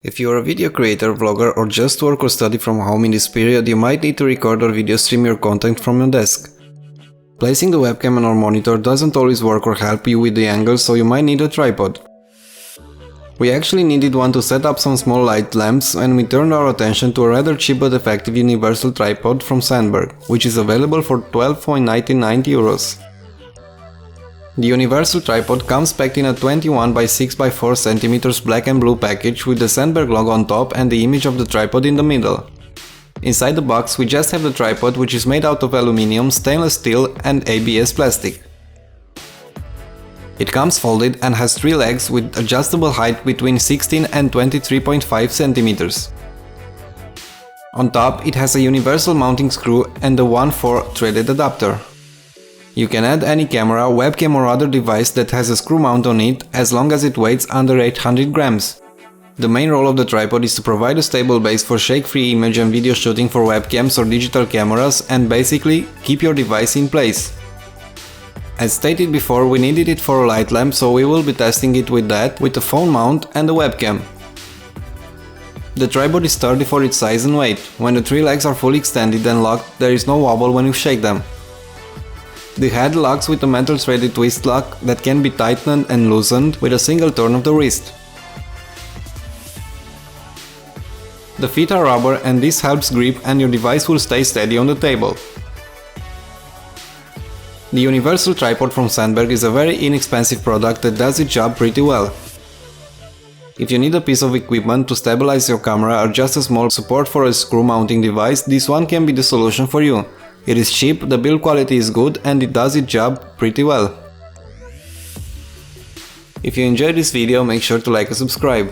If you are a video creator, vlogger, or just work or study from home in this period, you might need to record or video stream your content from your desk. Placing the webcam on our monitor doesn't always work or help you with the angle, so you might need a tripod. We actually needed one to set up some small light lamps, and we turned our attention to a rather cheap but effective universal tripod from Sandberg, which is available for 12.99 euros. The universal tripod comes packed in a 21 by 6 by 4 cm black and blue package with the Sandberg logo on top and the image of the tripod in the middle. Inside the box we just have the tripod, which is made out of aluminium, stainless steel and ABS plastic. It comes folded and has 3 legs with adjustable height between 16 and 23.5 cm. On top it has a universal mounting screw and a 1/4 threaded adapter. You can add any camera, webcam or other device that has a screw mount on it, as long as it weighs under 800 grams. The main role of the tripod is to provide a stable base for shake-free image and video shooting for webcams or digital cameras, and basically keep your device in place. As stated before, we needed it for a light lamp, so we will be testing it with that, with a phone mount and a webcam. The tripod is sturdy for its size and weight. When the 3 legs are fully extended and locked, there is no wobble when you shake them. The head locks with a metal threaded twist lock that can be tightened and loosened with a single turn of the wrist. The feet are rubber, and this helps grip and your device will stay steady on the table. The universal tripod from Sandberg is a very inexpensive product that does its job pretty well. If you need a piece of equipment to stabilize your camera or just a small support for a screw mounting device, this one can be the solution for you. It is cheap, the build quality is good, and it does its job pretty well. If you enjoyed this video, make sure to like and subscribe.